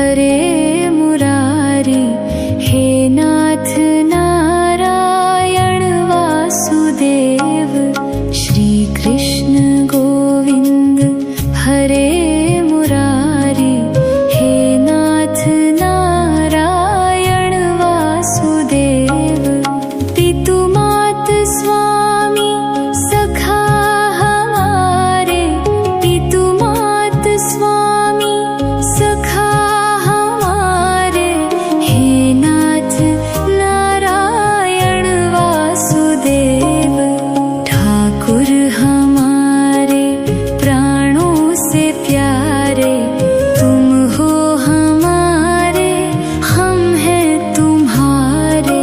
हरे मुरारी, हे नाथ नारायण वासुदेव। श्री कृष्ण गोविंद हरे मुरारी, हे नाथ नारायण वासुदेव। पितु मात स्वामी सखा हमारे, पितु मात स्वामी सखा हमारे, हे नाथ नारायण वासुदेव। ठाकुर हमारे प्राणों से प्यारे, तुम हो हमारे, हम हैं तुम्हारे,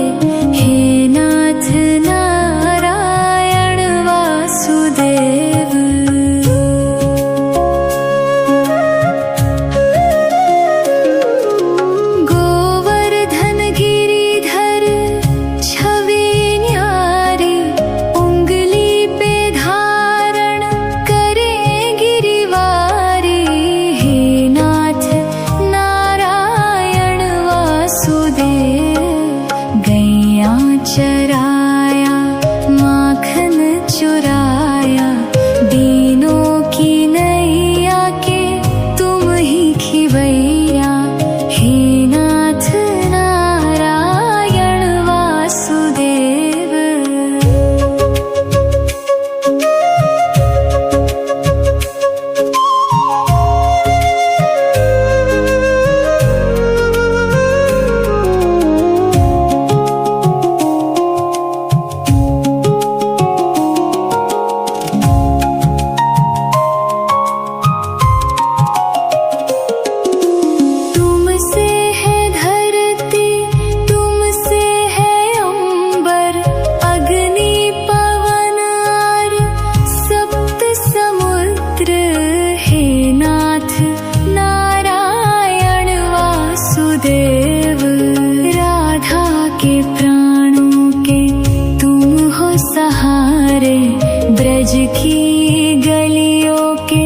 हे नाथ नारायण वासुदेव। गोवर्धन गिरिधर छवि न्यारी, उंगली पे धारण करे गिरिवारी, हे नाथ नारायण वासुदेव। गैया चराया माखन चुराया, दीनों की नैया के तुम ही खिवैया, हे नाथ नारायण वासुदेव। तुमसे है धरती, तुमसे है अंबर, अग्नि पवन और सप्त समुद्र, हे नाथ नारायण वासुदेव। राधा के प्राणों के तुम हो सहारे, ब्रज की गलियों के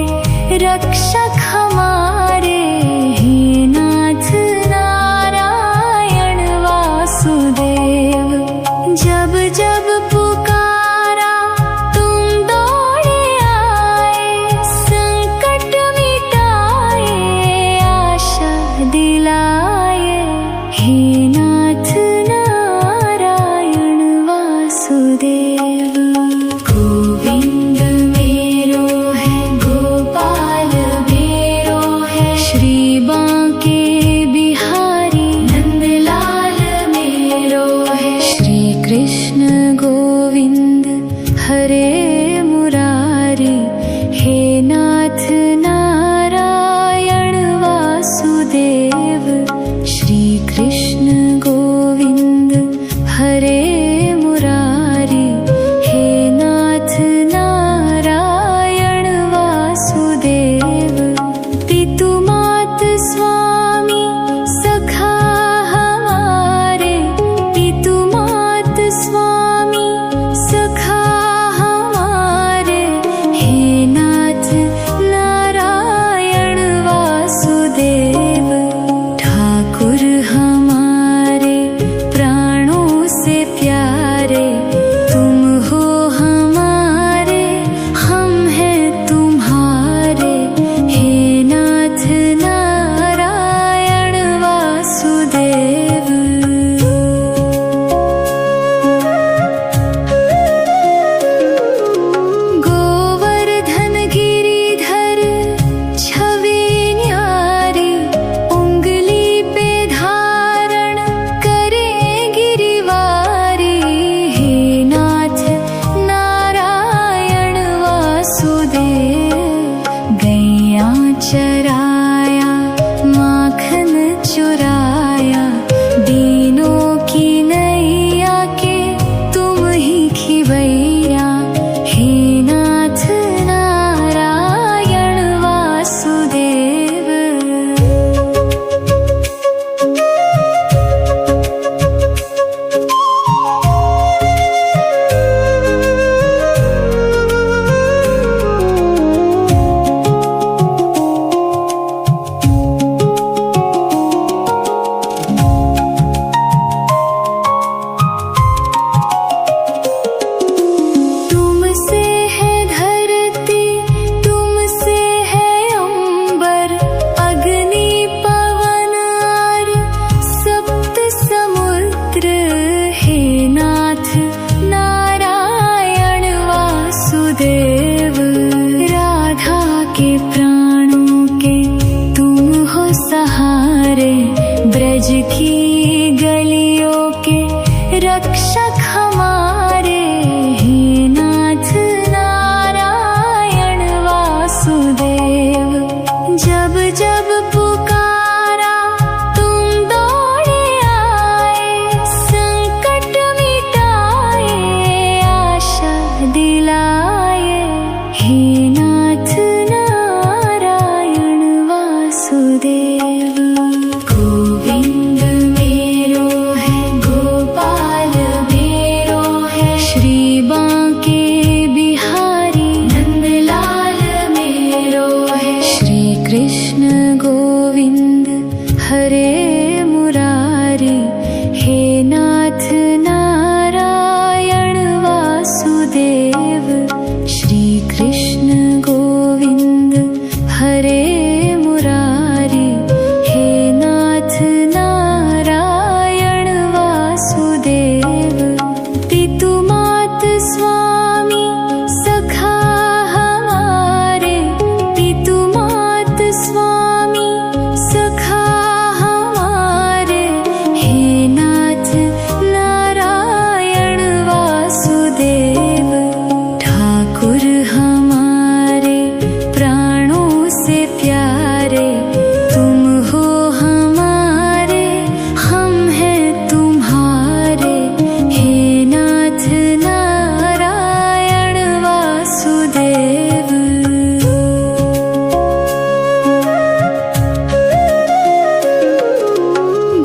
रक्षक हमारे, हे नाथ नारायण वासुदेव। जब जब पुकारा तुम दौड़े आए, संकट मिटाए आशा दिलाए, हमारे, ब्रज की गलियों के रक्षक हमारे, हे नाथ नारायण वासुदेव। जब जब पुकारा तुम दौड़े आए, संकट मिटाए आशा दिलाए, हे नाथ नारायण वासुदेव। गोविंद मेरो है, गोपाल मेरो है, श्री बांके बिहारी नंदलाल मेरो है। श्री कृष्ण गोविंद हरे मुरारी, हे नाथ नारायण वासुदेव। श्री कृष्ण गोविंद हरे मुरारी, हे नाथ नारायण वासुदेव। पितु मात स्वामी सखा हमारे, पितु मात स्वामी सखा हमारे, हे नाथ नारायण वासुदेव। ठाकुर हमारे प्राणों से प्यारे, तुम हो हमारे, हम हैं तुम्हारे, हे नाथ नारायण वासुदेव।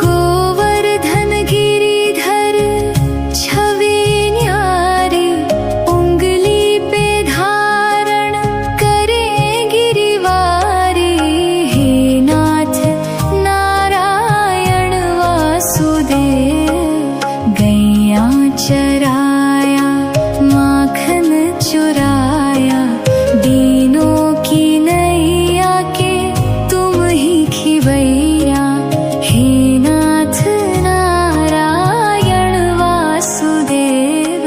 गोवर्धन गिरिधर छवि न्यारी, उंगली पे धारण करें गिरिवारी, हे नाथ नारायण वासुदेव। गैया चराया माखन चुराया, दीनों की नैया के तुम ही खिवैया, हे नाथ नारायण वासुदेव।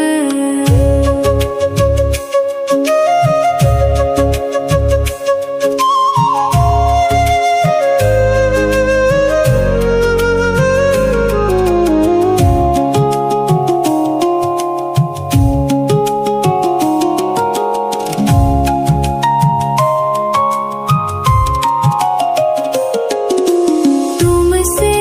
तुमसे